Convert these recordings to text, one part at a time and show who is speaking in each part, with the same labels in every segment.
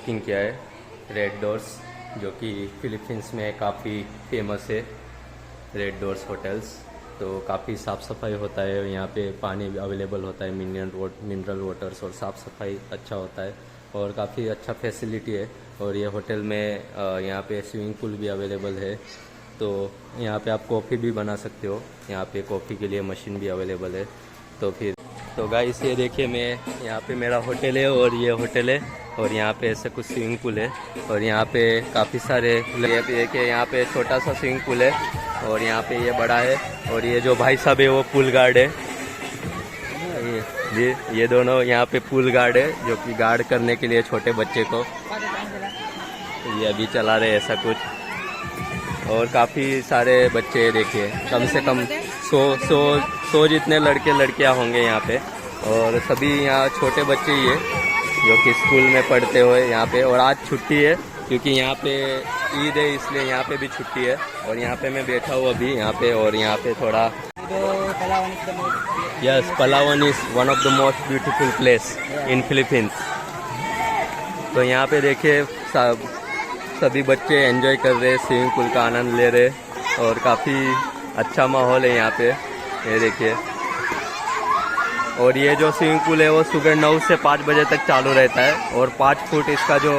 Speaker 1: Booking किया है red doors, जो कि फिलीपींस में काफ़ी फेमस है। रेड डोर्स होटल्स तो काफ़ी साफ़ सफाई होता है यहाँ पे, पानी अवेलेबल होता है, मिनरल वाटर्स, और साफ़ सफाई अच्छा होता है और काफ़ी अच्छा फैसिलिटी है। और ये होटल में यहाँ पे स्विमिंग पूल भी अवेलेबल है, तो यहाँ पे आप कॉफ़ी भी बना सकते हो। यहाँ पे कॉफ़ी के लिए मशीन भी अवेलेबल है। तो गाइस ये देखिए, मैं यहाँ पे मेरा होटल है और ये होटल है, और यहाँ पे ऐसा कुछ स्विमिंग पूल है, और यहाँ पे काफ़ी सारे, ये देखिए यहाँ पे छोटा सा स्विमिंग पूल है और यहाँ पे ये बड़ा है, और ये जो भाई साहब है वो पूल गार्ड है। ये दोनों यहाँ पे पूल गार्ड है, जो कि गार्ड करने के लिए छोटे बच्चे को ये अभी चला रहे ऐसा कुछ। और काफ़ी सारे बच्चे देखिए, कम से कम 100 जितने लड़के लड़कियाँ होंगे यहाँ पे, और सभी यहाँ छोटे बच्चे ही है जो कि स्कूल में पढ़ते हुए यहाँ पे। और आज छुट्टी है क्योंकि यहाँ पे ईद है, इसलिए यहाँ पे भी छुट्टी है। और यहाँ पे मैं बैठा हूँ अभी यहाँ पे, और यहाँ पे थोड़ा yes, Palawan is one of the most beautiful place in Philippines. तो यहाँ पे देखिए सभी बच्चे एंजॉय कर रहे, स्विमिंग पूल का आनंद ले रहे, और काफ़ी अच्छा माहौल है यहाँ पे, ये देखिए। और ये जो स्विमिंग पूल है वो सुबह 9 से 5 बजे तक चालू रहता है, और 5 फुट इसका जो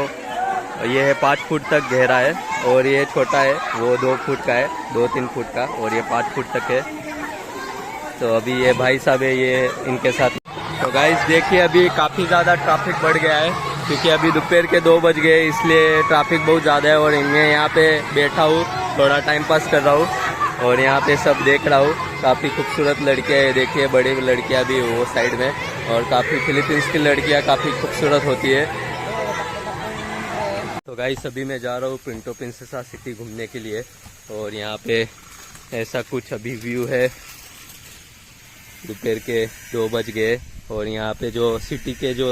Speaker 1: ये है 5 फुट तक गहरा है, और ये छोटा है वो 2 फुट का है, 2-3 फुट का, और ये 5 फुट तक है। तो अभी ये भाई साहब है, ये इनके साथ। तो गाइस देखिए, अभी काफ़ी ज़्यादा ट्रैफिक बढ़ गया है क्योंकि अभी दोपहर के 2 बज गए, इसलिए ट्रैफिक बहुत ज़्यादा है। और मैं यहाँ पे बैठा हूँ, थोड़ा टाइम पास कर रहा हूँ, और यहाँ पे सब देख रहा हूँ। काफ़ी खूबसूरत लड़कियाँ है, देखिए बड़ी लड़कियाँ भी वो साइड में, और काफ़ी फिलीपींस की लड़कियाँ काफ़ी खूबसूरत होती है। तो गाइस अभी मैं जा रहा हूँ पुर्तो प्रिंसेसा सिटी घूमने के लिए, और यहाँ पे ऐसा कुछ अभी व्यू है। दोपहर के 2 बज गए, और यहाँ पे जो सिटी के जो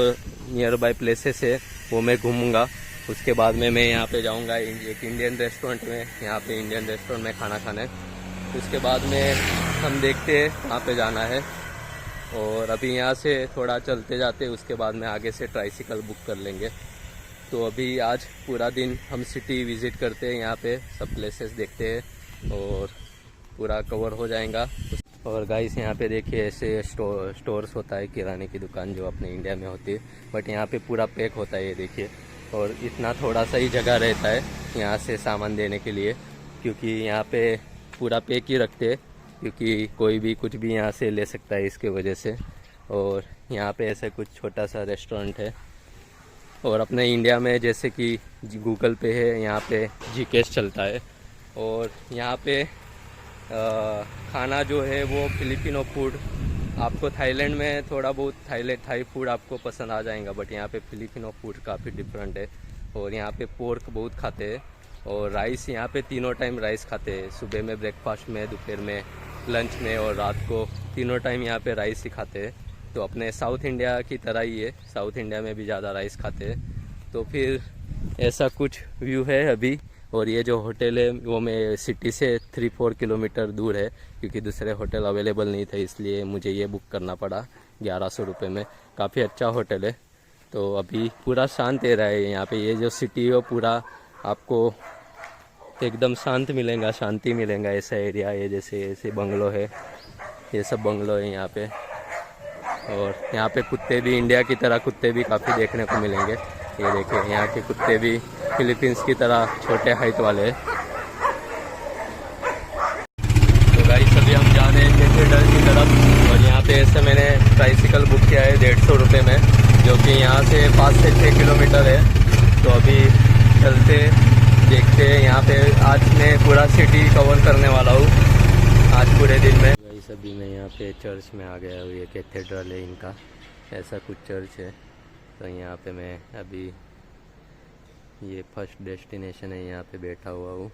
Speaker 1: नियर बाय प्लेसेस है वो मैं घूमूंगा। उसके बाद में मैं यहाँ पे जाऊँगा एक इंडियन रेस्टोरेंट में, यहाँ पे इंडियन रेस्टोरेंट में खाना खाने। उसके बाद में हम देखते हैं कहाँ पे जाना है, और अभी यहाँ से थोड़ा चलते जाते, उसके बाद में आगे से ट्राइसिकल बुक कर लेंगे। तो अभी आज पूरा दिन हम सिटी विज़िट करते हैं, यहाँ पे सब प्लेसेस देखते हैं और पूरा कवर हो जाएगा। और गाइस यहाँ पे देखिए ऐसे स्टोर्स होता है, किराने की दुकान जो अपने इंडिया में होती है, बट यहाँ पे पूरा पैक होता है, ये देखिए। और इतना थोड़ा सा ही जगह रहता है यहाँ से सामान देने के लिए, क्योंकि यहाँ पे पूरा पैक ही रखते हैं, क्योंकि कोई भी कुछ भी यहाँ से ले सकता है इसके वजह से। और यहाँ पे ऐसे कुछ छोटा सा रेस्टोरेंट है, और अपने इंडिया में जैसे कि गूगल पे है, यहाँ पे जीकेस चलता है। और यहाँ पे खाना जो है वो फिलिपिनो फूड, आपको थाईलैंड में थोड़ा बहुत थाई फूड आपको पसंद आ जाएगा, बट यहाँ पे फिलिपिनो फूड काफ़ी डिफरेंट है। और यहाँ पे पोर्क बहुत खाते हैं, और राइस यहाँ पे तीनों टाइम राइस खाते हैं, सुबह में, ब्रेकफास्ट में, दोपहर में, लंच में, और रात को तीनों टाइम यहाँ पे राइस ही खाते हैं। तो अपने साउथ इंडिया की तरह ही है, साउथ इंडिया में भी ज़्यादा राइस खाते हैं। तो फिर ऐसा कुछ व्यू है अभी। और ये जो होटल है वो मैं सिटी से 3-4 किलोमीटर दूर है, क्योंकि दूसरे होटल अवेलेबल नहीं थे, इसलिए मुझे ये बुक करना पड़ा 1100 रुपये में। काफ़ी अच्छा होटल है। तो अभी पूरा शांत एरिया है यहाँ पे, ये जो सिटी है पूरा आपको एकदम शांत मिलेगा, शांति मिलेगा ऐसा एरिया। ये जैसे ऐसे बंगलो है, ये सब बंगलो है यहाँ पे। और यहाँ पे कुत्ते भी इंडिया की तरह कुत्ते भी काफ़ी देखने को मिलेंगे। ये देखिए यहाँ के कुत्ते भी फिलीपींस की तरह छोटे हाइट वाले हैं। तो गाइस अभी हम जा रहे हैं कैथेड्रल की तरफ, और यहाँ पे ऐसे मैंने ट्राइसिकल बुक किया है 150 रुपये में, जो कि यहाँ से 5 से 6 किलोमीटर है। तो अभी चलते देखते हैं। यहाँ पे आज मैं पूरा सिटी कवर करने वाला हूँ आज पूरे दिन में। गाइस अभी मैं यहाँ पे चर्च में आ गया हूँ, ये कैथेड्रल है इनका, ऐसा कुछ चर्च है। तो यहाँ पे मैं अभी, ये फर्स्ट डेस्टिनेशन है, यहाँ पे बैठा हुआ हूँ,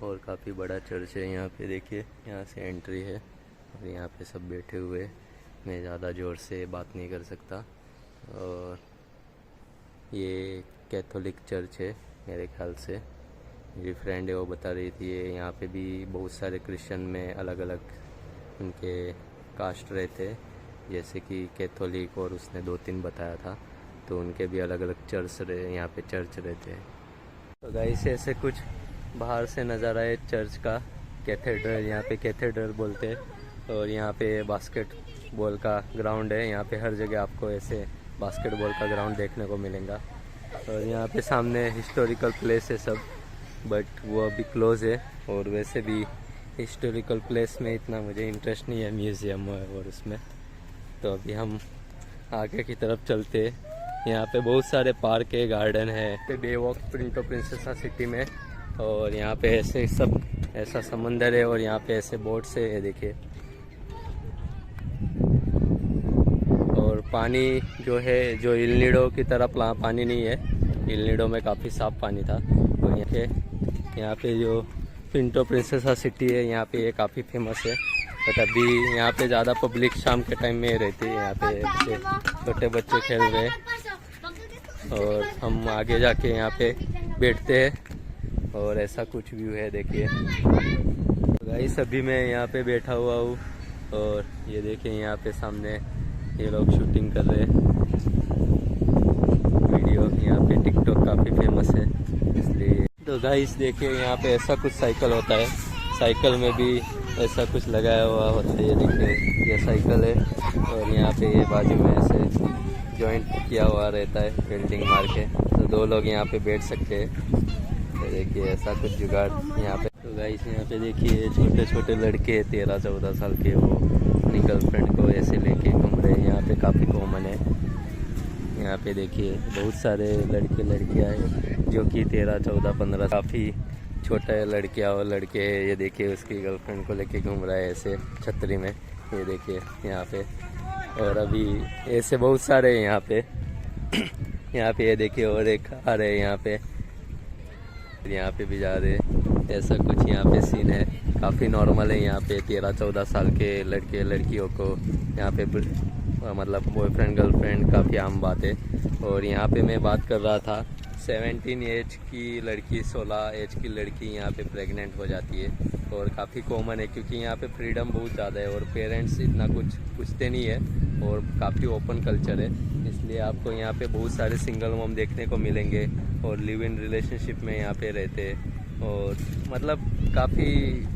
Speaker 1: और काफ़ी बड़ा चर्च है यहाँ पे। देखिए यहाँ से एंट्री है, और यहाँ पे सब बैठे हुए, मैं ज़्यादा ज़ोर से बात नहीं कर सकता। और ये कैथोलिक चर्च है मेरे ख्याल से, मेरी फ्रेंड है वो बता रही थी। ये यहाँ पे भी बहुत सारे क्रिश्चियन में अलग अलग उनके कास्ट रहते, जैसे कि कैथोलिक, और उसने 2-3 बताया था। तो उनके भी अलग अलग चर्च रहे, यहाँ पे चर्च रहते हैं। तो गाइस ऐसे कुछ बाहर से नज़ारा है चर्च का। कैथेड्रल, यहाँ पे कैथेड्रल बोलते हैं। और यहाँ पे बास्केटबॉल का ग्राउंड है। यहाँ पे हर जगह आपको ऐसे बास्केटबॉल का ग्राउंड देखने को मिलेगा। और यहाँ पे सामने हिस्टोरिकल प्लेस है सब, बट वो अभी क्लोज है। और वैसे भी हिस्टोरिकल प्लेस में इतना मुझे इंटरेस्ट नहीं है, म्यूज़ियम और उसमें। तो अभी हम आगे की तरफ चलते हैं। यहाँ पे बहुत सारे पार्क है, गार्डन है। बे वॉक प्रिंटो प्रिंसेसा सिटी में। और यहाँ पे ऐसे सब ऐसा समंदर है और यहाँ पे ऐसे बोट से है, देखिए। और पानी जो है, जो इलनीडो की तरह पानी नहीं है। इलनीडो में काफ़ी साफ पानी था। और यहाँ पे जो प्रिंटो प्रिंसेसा सिटी है, यहाँ पे ये काफ़ी फेमस है। बट अभी यहाँ पे ज़्यादा पब्लिक शाम के टाइम में रहती है। यहाँ पे छोटे बच्चे खेल रहे हैं और हम आगे जाके यहाँ पे बैठते हैं और ऐसा कुछ व्यू है, देखिए। तो गाइस अभी मैं यहाँ पे बैठा हुआ हूँ और ये देखिए यहाँ पे सामने ये लोग शूटिंग कर रहे हैं वीडियो। यहाँ पे टिकटॉक काफ़ी फेमस है इसलिए। तो गाइस देखिए यहाँ पे ऐसा कुछ साइकिल होता है। साइकिल में भी ऐसा कुछ लगाया हुआ होता है, ये देखिए ये साइकिल है। और यहाँ पे ये बाजू में ऐसे जॉइंट किया हुआ रहता है वेल्डिंग मार के, तो दो लोग यहाँ पे बैठ सकते हैं। तो देखिए ऐसा कुछ जुगाड़ यहाँ पे। तो गाइस यहाँ पे देखिए छोटे छोटे लड़के 13-14 साल के, वो अपनी गर्लफ्रेंड को ऐसे लेके घूम रहे हैं। यहाँ पे काफ़ी कॉमन है। यहाँ पे देखिए बहुत सारे लड़के लड़कियाँ हैं जो कि 13, 14, 15, काफ़ी छोटा है लड़कियाँ और लड़के हैं। ये देखिए उसकी गर्लफ्रेंड को लेके घूम रहा है ऐसे छतरी में, ये देखिए यहाँ पे। और अभी ऐसे बहुत सारे हैं यहाँ पे। यहाँ पे ये देखिए और एक आ रहे हैं यहाँ पे भी जा रहे हैं। ऐसा कुछ यहाँ पे सीन है, काफ़ी नॉर्मल है। यहाँ पे 13-14 साल के लड़के लड़कियों को यहाँ पे मतलब बॉयफ्रेंड गर्लफ्रेंड काफ़ी आम बात है। और यहाँ पे मैं बात कर रहा था 17 एज की लड़की, 16 एज की लड़की यहाँ पे प्रेग्नेंट हो जाती है। और काफ़ी कॉमन है क्योंकि यहाँ पे फ्रीडम बहुत ज़्यादा है और पेरेंट्स इतना कुछ पूछते नहीं है और काफ़ी ओपन कल्चर है। इसलिए आपको यहाँ पे बहुत सारे सिंगल मॉम देखने को मिलेंगे और लिव इन रिलेशनशिप में यहाँ पे रहते हैं। और मतलब काफ़ी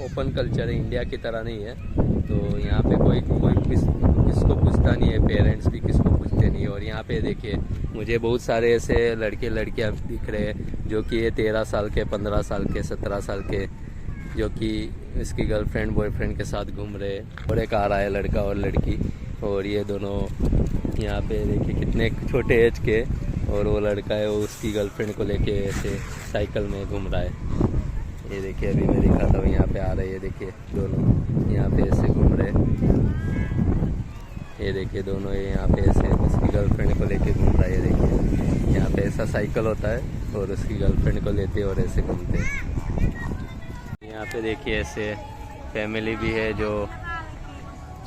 Speaker 1: ओपन कल्चर है, इंडिया की तरह नहीं है। तो यहाँ पे कोई किसको पूछता नहीं है, पेरेंट्स भी किसको पूछते नहीं है। और यहाँ पे देखिए मुझे बहुत सारे ऐसे लड़के लड़कियाँ दिख रहे हैं जो कि ये 13 साल के, 15 साल के, 17 साल के, जो कि इसकी गर्लफ्रेंड बॉयफ्रेंड के साथ घूम रहे हैं। और एक आ रहा है लड़का और लड़की, और ये दोनों यहाँ पे देखिए कितने छोटे एज के। और वो लड़का है वो उसकी गर्लफ्रेंड को लेके ऐसे साइकिल में घूम रहा है। ये देखिए अभी मैं दिखाता हूँ, यहाँ पे आ रहे हैं, देखिए दोनों यहाँ पे ऐसे घूम रहे हैं। ये देखिए दोनों यहाँ पे ऐसे उसकी गर्लफ्रेंड को लेके घूम रहा है। ये देखिए यहाँ पे ऐसा साइकिल होता है और उसकी गर्लफ्रेंड को लेते और ऐसे घूमते हैं। यहाँ पे देखिए ऐसे फैमिली भी है जो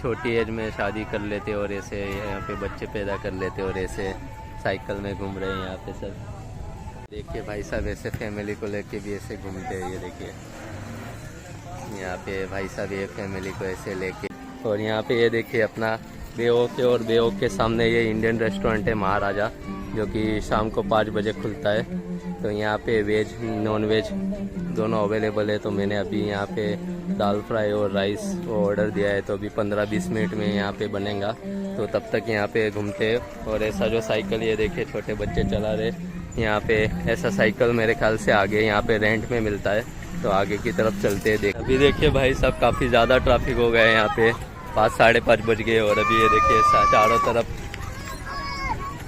Speaker 1: छोटी एज में शादी कर लेते और ऐसे यहाँ पे बच्चे पैदा कर लेते और ऐसे साइकिल में घूम रहे हैं यहाँ पे सब। देखिए भाई साहब ऐसे फैमिली को लेके भी ऐसे घूमते हैं। ये देखिए यहाँ पे भाई साहब ये फैमिली को ऐसे लेके। और यहाँ पे ये देखिए अपना बेओके, और बेओके के सामने ये इंडियन रेस्टोरेंट है महाराजा, जो कि शाम को 5 बजे खुलता है। तो यहाँ पे वेज नॉन वेज दोनों अवेलेबल है। तो मैंने अभी यहाँ पे दाल फ्राई और राइस ऑर्डर दिया है। तो अभी 15-20 मिनट में यहाँ पे बनेगा, तो तब तक यहाँ पे घूमते हैं। और ऐसा जो साइकिल ये देखिए छोटे बच्चे चला रहे यहाँ पे, ऐसा साइकिल मेरे ख्याल से आगे यहाँ पे रेंट में मिलता है। तो आगे की तरफ चलते हैं। अभी देखिए भाई सब काफ़ी ज़्यादा ट्रैफिक हो गया है यहाँ पे, 5-5:30 बज गए। और अभी ये देखिए चारों तरफ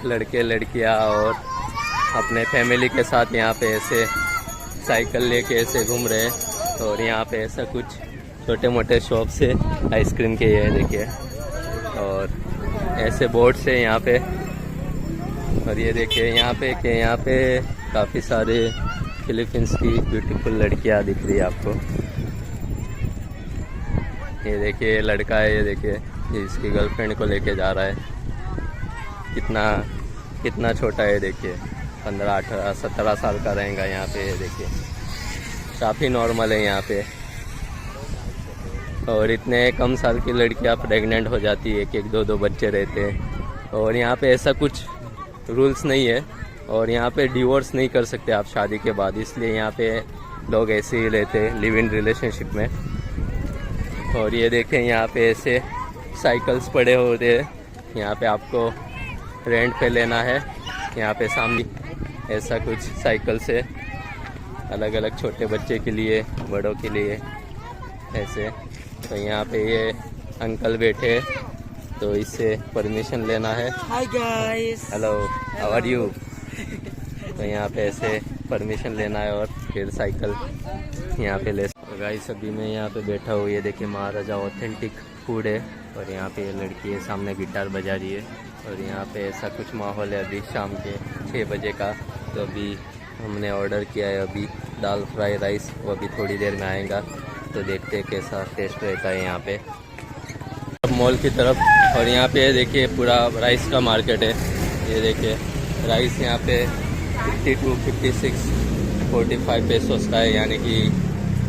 Speaker 1: लड़के लड़कियाँ और अपने फैमिली के साथ यहाँ पे ऐसे साइकिल लेके ऐसे घूम रहे हैं। और यहाँ पे ऐसा कुछ छोटे मोटे शॉप से आइसक्रीम के ये देखिए, और ऐसे बोर्ड से यहाँ पे। और ये देखिए यहाँ पे काफ़ी सारे फिलीपींस की ब्यूटीफुल लड़कियाँ दिख रही है आपको। ये देखिए लड़का है, ये देखिए इसकी गर्लफ्रेंड को लेके जा रहा है। कितना छोटा है देखिए, 15, 18, 17 साल का रहेगा यहाँ पे। ये देखिए काफ़ी नॉर्मल है यहाँ पे। और इतने कम साल की लड़कियाँ प्रेग्नेंट हो जाती है, 1-2 बच्चे रहते हैं। और यहाँ पे ऐसा कुछ रूल्स नहीं है और यहाँ पे डिवोर्स नहीं कर सकते आप शादी के बाद, इसलिए यहाँ पे लोग ऐसे ही रहते हैं लिव इन रिलेशनशिप में। और ये देखें यहाँ पे ऐसे साइकिल्स पड़े होते हैं, यहाँ पे आपको रेंट पे लेना है। यहाँ पे सामने ऐसा कुछ साइकिल्स है, अलग अलग छोटे बच्चे के लिए, बड़ों के लिए ऐसे। तो यहाँ पे ये अंकल बैठे हैं, तो इससे परमिशन लेना है।
Speaker 2: Hi guys,
Speaker 1: hello, how are you. तो यहाँ पे ऐसे परमिशन लेना है और फिर साइकिल यहाँ पे ले। तो गाइस अभी मैं यहाँ पे बैठा हूँ, ये देखिए महाराजा ऑथेंटिक फूड है और यहाँ पे ये लड़की है सामने गिटार बजा रही है। और यहाँ पे ऐसा कुछ माहौल है अभी शाम के 6 बजे का। तो अभी हमने ऑर्डर किया है अभी दाल फ्राई राइस, वो अभी थोड़ी देर में आएगा, तो देखते हैं कैसा टेस्ट रहता है यहाँ पे मॉल की तरफ। और यहाँ पे देखिए पूरा राइस का मार्केट है, ये देखिए राइस यहाँ पे 52, 56, 45 पेसोस का है, यानी कि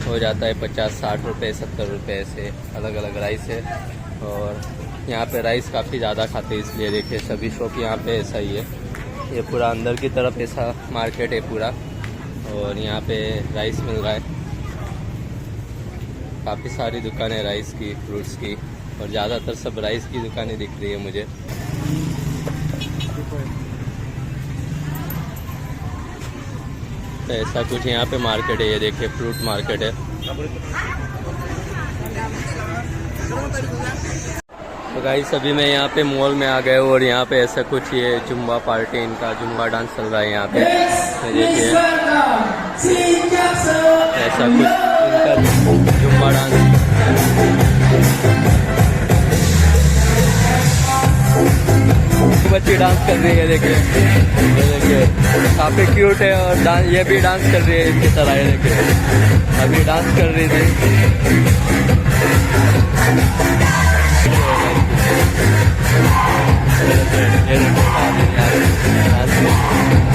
Speaker 1: हो जाता है 50, 60 रुपये, 70 रुपये, ऐसे अलग अलग राइस है। और यहाँ पे राइस काफ़ी ज़्यादा खाते हैं, इसलिए देखिए सभी शॉप यहाँ पे ऐसा ही है। ये पूरा अंदर की तरफ ऐसा मार्केट है पूरा, और यहाँ पे राइस मिल रहा है। काफ़ी सारी दुकानें राइस की, फ्रूट्स की, और ज़्यादातर सब राइस की दुकानें दिख रही है मुझे। तो ऐसा कुछ यहाँ पे मार्केट है, ये देखिए फ्रूट मार्केट है। तो गाइस अभी मैं यहाँ पे मॉल में आ गया हूँ और यहाँ पे ऐसा कुछ ये जुम्बा पार्टी, इनका जुम्बा डांस चल रहा है यहाँ पे। देखिए ऐसा कुछ इनका जुम्बा डांस। बच्ची डांस कर रही है, देखिए ये देखिए काफी क्यूट है। और डांस, ये भी डांस कर रही है इसकी तरह, ये देखिए अभी डांस कर रही थी।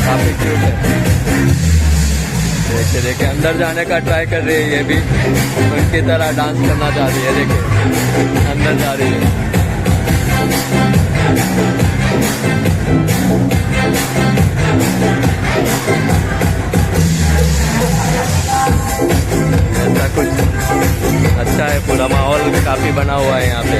Speaker 1: काफी क्यूट है, देखिए देखिए अंदर जाने का ट्राई कर रही है, ये भी उनकी तरह डांस करना चाह रही है। देखिए अंदर जा रही है। ऐसा कुछ अच्छा है, पूरा माहौल काफी बना हुआ है यहाँ पे।